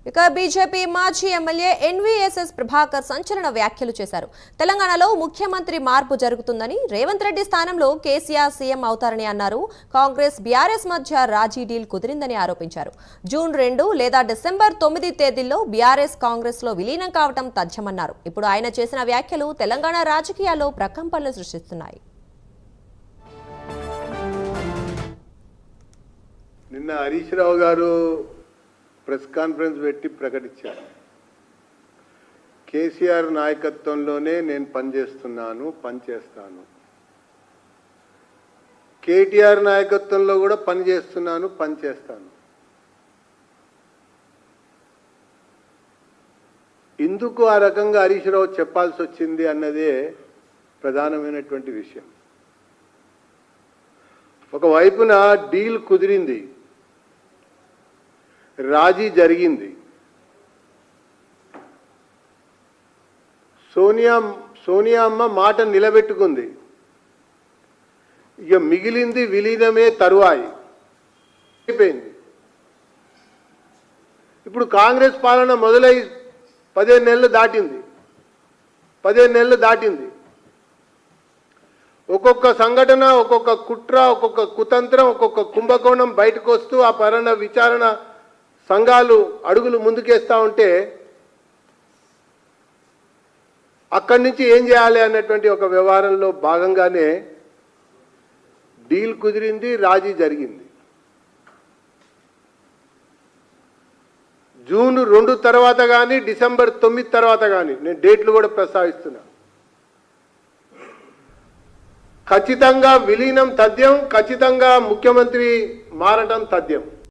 ఇక బీజేపీ మాజీ MLA NVSS Prabhakar సంచలన వ్యాఖ్యలు చేశారు. తెలంగాణలో ముఖ్యమంత్రి మార్పు జరుగుతుందని, రేవంత్ రెడ్డి స్థానంలో కేసీఆర్ సీఎం అవుతారని అన్నారు. కాంగ్రెస్ బీఆర్ఎస్ మధ్య రాజీ డీల్ కుదిరిందని ఆరోపించారు. జూన్ 2 లేదా డిసెంబర్ 9 తేదీల్లో బీఆర్ఎస్ కాంగ్రెస్ లో విలీనం కావడం తథ్యమన్నారు. ఇప్పుడు ఆయన చేసిన వ్యాఖ్యలు తెలంగాణ రాజకీయాల్లో ప్రకంపనలు సృష్టిస్తున్నాయి. నిన్న హరీష్ రావు గారు ప్రెస్ కాన్ఫరెన్స్ పెట్టి ప్రకటించారు, కేసీఆర్ నాయకత్వంలోనే నేను పనిచేస్తాను, కేటీఆర్ నాయకత్వంలో కూడా పనిచేస్తాను. ఎందుకు ఆ రకంగా హరీష్ రావు చెప్పాల్సి వచ్చింది అన్నదే ప్రధానమైనటువంటి విషయం. ఒకవైపున డీల్ కుదిరింది, రాజీ జరిగింది, సోనియా అమ్మ మాట నిలబెట్టుకుంది. ఇక మిగిలింది విలీనమే తరువాయి అయిపోయింది. ఇప్పుడు కాంగ్రెస్ పాలన మొదలై 15 నెలలు దాటింది. ఒక్కొక్క సంఘటన, ఒక్కొక్క కుట్ర, ఒక్కొక్క కుతంత్రం, ఒక్కొక్క కుంభకోణం బయటకు వస్తూ ఆ విచారణ సంఘాలు అడుగులు ముందుకేస్తూ ఉంటే అక్కడి నుంచి ఏం చేయాలి అన్నటువంటి ఒక వ్యవహారంలో భాగంగానే డీల్ కుదిరింది, రాజీ జరిగింది. జూన్ 2 తర్వాత కానీ డిసెంబర్ 9 తర్వాత కానీ, నేను డేట్లు కూడా ప్రస్తావిస్తున్నా, ఖచ్చితంగా విలీనం తథ్యం, ఖచ్చితంగా ముఖ్యమంత్రి మారటం తథ్యం.